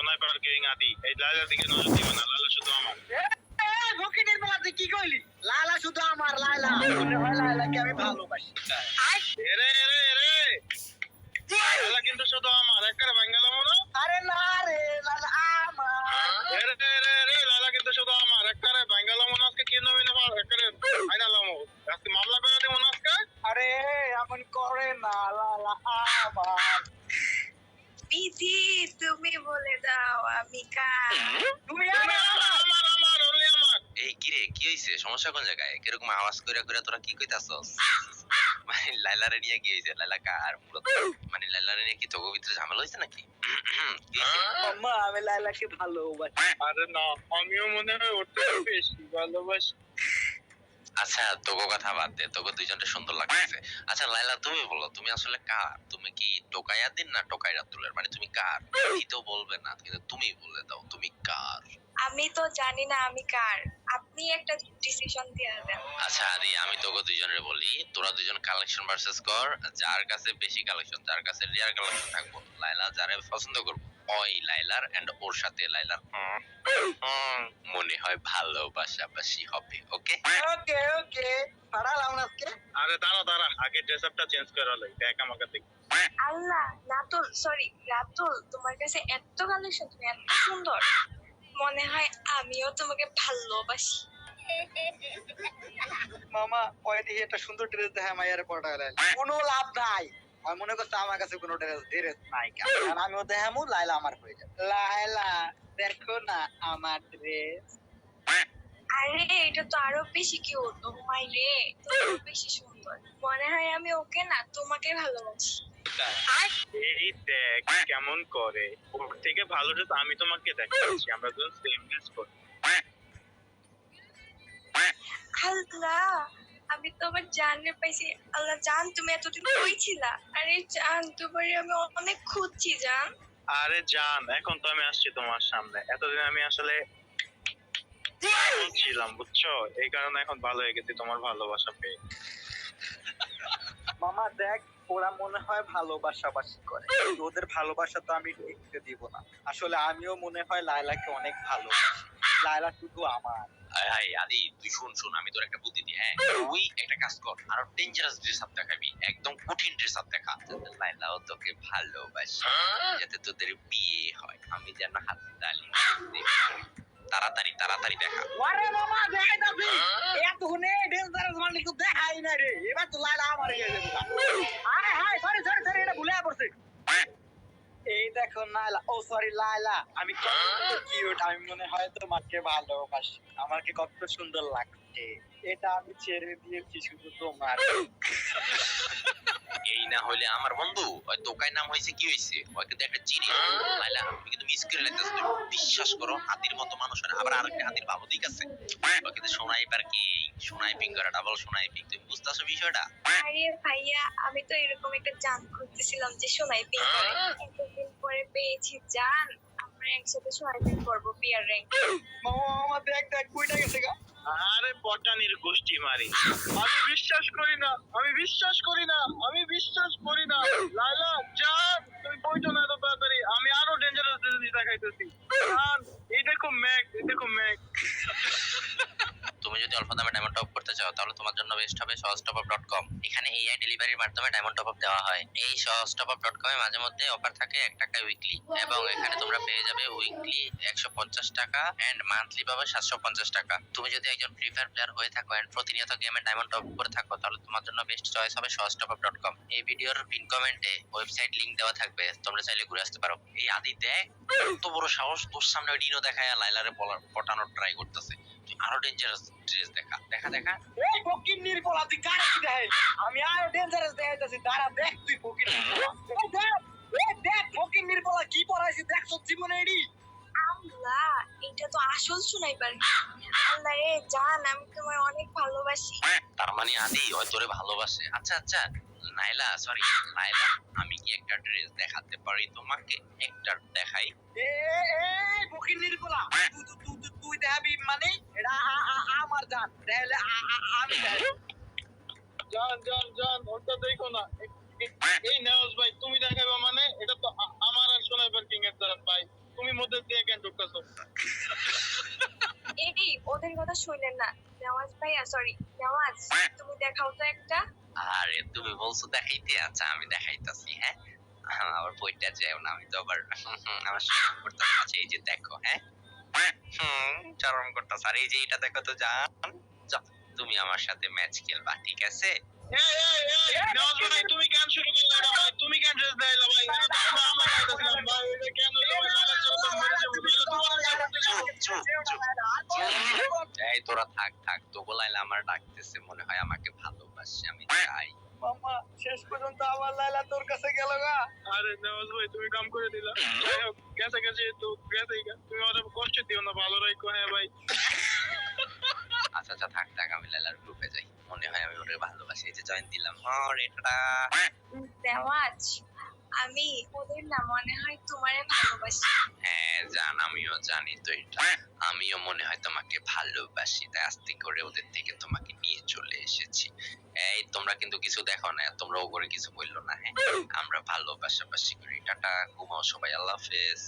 Sniper king আদি এই লাইলার দিকে নজর দিবে না, লাইলা শুধু আমার। ফকিনের বেলা তুই কি কইলি? লালা শুধু আমার লাইলা, মনে হয় লাইলাকে আমি ভালোবাসি। এরে এরে এরে লাইলা কিন্তু শুধু আমার, একবারে ভাঙ্গালাম না। আরে না রে, লালা আমার। এরে এরে এরে লাইলা কিন্তু শুধু আমার, একবারে ভাঙ্গালাম না। আজকে কি নবীন আমার একবারে ফাইনালাম। আজকে মামলা করে দেব না আজকে। আরে এমন করে না, লালা আমার। বিধি তুমি বলে দাও আমি কার। তুমি আমার আমার। আমার আমার only আমার। এই কিরে কি হইছে? সমস্যা কোন জায়গায়? কিরকম আওয়াজ কইরা কইরা তোরা কি কইতাছস? মানে লাইলারে নিয়ে কি হইছে? লাইলা কার মূলত? মানে লাইলারে নিয়ে কি তোর ভিতরে ঝামেলা হইছে নাকি? কি হইছে? আম্মা, আমি লাইলাকে ভালোবাসি। আরে না, আমিও মনে হয় ওর থেকে বেশি ভালোবাসি। আচ্ছা তোকে কথা বাদ দে, তোকে দুইজনটা সুন্দর লাগতেছে। আচ্ছা লাইলা তুমি বলো, তুমি আসলে কার? তুমি কি টোকাইয়া দিন না টোকাই রাতুলের? মানে তুমি কার? কি তো বলবে না, কিন্তু তুমি বলে দাও তুমি কার। আমি তো জানি না আমি কার, আপনি একটা ডিসিশন দিয়ে দেন। আচ্ছা আদি, আমি তোকে দুইজনের বলি, তোরা দুইজন কালেকশন ভার্সেস কর। যার কাছে বেশি কালেকশন, যার কাছে রেয়ার কালেকশন থাকবো, লাইলা যারে পছন্দ করবো ওই লাইলার এন্ড ওর সাথে লাইলার মনে হয় ভালোবাসাবাসি হবে। ওকে ওকে ওকে, পাড়ালাম না আজকে। আরে দাঁড়া দাঁড়া, আগে ড্রেস আপটা চেঞ্জ করে লই, দেখ আমাকে দেখ। আল্লাহ, রাতুল সরি রাতুল, তোমার কাছে এত কালেকশন, তুমি এত সুন্দর, মনে হয় আমিও তোমাকে ভালোবাসি। মামা ওই দিকে একটা সুন্দর ড্রেস দেখে মাইয়ারে পটাইলে কোনো লাভ নাই। আমি মনে করছি আমার কাছে কোনো ড্রেস নাই, কারণ আমিও দেখামু লাইলা আমার হয়ে যাবে। লাইলা দেখো না আমার ড্রেস। আরে এটা তো আরো বেশি কিউট, ও মাই রে, তুমি বেশি সুন্দর, মনে হয় আমি ওকে না তোমাকে ভালোবাসি। এই দেখ কেমন করে, ওর থেকে ভালো ড্রেস আমি তোমাকে দেখাচ্ছি, আমরা দুজন সেম ড্রেস করি। আল্লাহ, আমি তো আবার জানতে পাইছি। আল্লাহ জান, তুমি এতদিন কই ছিলা? আরে জান, তোমারে আমি অনেক খুঁজছি জান। আরে জান, এখন তো আমি আসছি তোমার সামনে, এতদিন আমি আসলে ছিলাম বুঝছো, এই কারণে এখন ভালো হয়ে গেছি তোমার ভালোবাসা পেয়ে। মামা দেখ, ওরা মনে হয় ভালোবাসাবাসি করে, কিন্তু ওদের ভালোবাসা তো আমি দেখতে দিব না। আসলে আমিও মনে হয় লাইলাকে অনেক ভালোবাসি। লাইলা শুধু আমার। হাই আদি, তুই শুন শুন, আমি তোর একটা বুদ্ধি দিই। হ্যাঁ তুই একটা কাজ কর, আরো ডেঞ্জারাস ড্রেস আপ দেখাবি, একদম কঠিন ড্রেস আপ দেখা, যাতে লাইলাও তোকে ভালোবাসে, যাতে তোদের বিয়ে হয়, আমি যেন হাত তালি দিতে পারি। তাড়াতাড়ি তাড়াতাড়ি দেখা। আরে মামা দেখাইতাছি, এতক্ষণে ডেঞ্জারাস মানে তো দেখাই না রে, এবার তো লাইলা আমার হয়ে যাবে। আরে হাই, সরি সরি সরি, এটা ভুলে পড়ছে। এই দেখো নাইলা, ও সরি লাইলা, আমি কত কিউট, আমি মনে হয় তোমাকে ভালোবাসি, আমাকে কত সুন্দর লাগছে, এটা আমি ছেড়ে দিয়েছি শুধু তোমার। এই না হইলে আমার বন্ধু, ওই দোকায় নাম হয়েছে কি হয়েছে, ওই কিন্তু একটা জিনিস লাইলা, তুমি কিন্তু মিস করে লাগতেছ। তুমি বিশ্বাস করো, হাতির মতো মানুষ হয় না। আবার আরেকটা হাতির ভালো দিক আছে, ওই কিন্তু সোনাইপার কি সোনাইপিং করে, ডাবল সোনাইপিং। তুমি বুঝতেছো বিষয়টা? আরে ভাইয়া, আমি তো এরকম একটা জান খুঁজতেছিলাম যে সোনাইপিং করে, এতদিন পরে পেয়েছি জান। আমরা একসাথে সোনাইপিং করবো পিয়ার র্যাঙ্ক। মামা দেখ দেখ কইটা গেছে গা। আরে পটানির গোষ্ঠী মারি, আমি বিশ্বাস করি না, আমি বিশ্বাস করি না, আমি বিশ্বাস করি না। লাইলা জান, তুমি বইতো না এত তাড়াতাড়ি, আমি আরো ডেঞ্জারাস জিনিস দেখাইতেছি। জান, এই দেখো ম্যাক, এই দেখো ম্যাক। তুমি যদি অল্প দামে ডায়মন্ড টপ করতে চাও, তাহলে তোমার জন্য বেস্ট হবে সহজটপআপ.com। এখানে এআই ডেলিভারির মাধ্যমে ডায়মন্ড টপ আপ দেওয়া হয়। এই সহজটপআপ.com এ মাঝে মধ্যে অফার থাকে 1 টাকা উইকলি, এবং এখানে তোমরা পেয়ে যাবে উইকলি 150 টাকা এন্ড মান্থলি পাবে 750 টাকা। তুমি যদি একজন ফ্রি ফায়ার প্লেয়ার হয়ে থাকো এন্ড প্রতিনিয়ত গেমে ডায়মন্ড টপ করে থাকো, তাহলে তোমার জন্য বেস্ট চয়েস হবে সহজটপআপ.com। এই ভিডিওর পিন কমেন্টে ওয়েবসাইট লিংক দেওয়া থাকবে, তোমরা চাইলে ঘুরে আসতে পারো। এই আদি দেখ, কত বড় সাহস, তোর সামনে ওই ডিনো দেখায় লাইলারে পটানোর ট্রাই করতেছে। আরো ডেঞ্জারাস ড্রেস দেখা দেখা দেখা। এই ফকির নির্বলা, তুই কারে কি দেখাই? আমি আর ডেঞ্জারাস দেখাইতাছি, দাঁড়া দেখ তুই ফকির নির্বলা। এই দেখ ফকির নির্বলা কি পড়াইছি, দেখ সব জীবনে এডি। আল্লাহ, এটা তো আসল সোনাইপার। আল্লাহ রে জান, আমি তোমায় অনেক ভালোবাসি। তার মানে আদি ওই তোরে ভালোবাসে। আচ্ছা আচ্ছা নাইলা, সরি লাইলা, আমি কি একটা ড্রেস দেখাতে পারি তোমাকে? একটা দেখাই। এই ফকির নির্বলা, তুই দেখাবি মানে এটা আমার জান, তাহলে আমি দেখাই। জান জান জান, ওটা দেখো না। এই নেওয়াজ ভাই, তুমি দেখাইবা মানে এটা তো আমার আর সোনাইপার কিং এর জান ভাই, তুমি মধ্যে শুনলেন না। নেওয়াজ ভাইয়া, সরি নেওয়াজ, তুমি দেখাও তো একটা। আরে তুমি বলছো দেখাইতে, আচ্ছা আমি দেখাইতাছি। হ্যাঁ, আবার বইটা যাও না, আমি তো আবার আমার শরম করতেছে। আচ্ছা এই যে দেখো, হ্যাঁ শরম করতেছে। আর এই যে এটা দেখো তো জান, যাও, তুমি আমার সাথে ম্যাচ খেলবা, ঠিক আছে? নেওয়াজ ভাই তুমি কেন শুরু করলে এটা ভাই? তুমি কেন ড্রেস দেয়লা ভাই? এটা তো আমরা খাইতেছিলাম ভাই, এটা কেন হলো ভাই? লাইলা চলো তো মরে যাবো, লাইলা তোমার সাথে যাবো। এই তোরা থাক থাক, তো বলাইলে আমার ডাকতেছে, মনে হয় আমাকে ভালোবাসে, আমি যাই। মামা শেষ পর্যন্ত আমার লাইলা তোর কাছে গেল গা। আরে নেওয়াজ ভাই তুমি কাম করে দিলা। যাই হোক, গেছে গেছে তো গেছেই গা। তুমি আমার কষ্ট দিও না, ভালো রাখো। হ্যাঁ ভাই। আচ্ছা আচ্ছা থাক থাক, আমি লাইলার গ্রুপে যাই, মনে হয় আমি ওরে ভালোবাসি। এই যে জয়েন দিলাম। আরে এটা নেওয়াজ, আমি ওদের না মনে হয় তোমারে ভালোবাসি। হ্যাঁ জান, আমিও জানি তো এটা, আমিও মনে হয় তোমাকে ভালোবাসি, তাই আস্তে করে ওদের থেকে তোমাকে নিয়ে চলে এসেছি। এই তোমরা কিন্তু কিছু দেখো না, তোমরা ও করে কিছু বললো না। হ্যাঁ, আমরা ভালোবাসাবাসি করি। টাটা, ঘুমাও সবাই, আল্লাহ হাফেজ।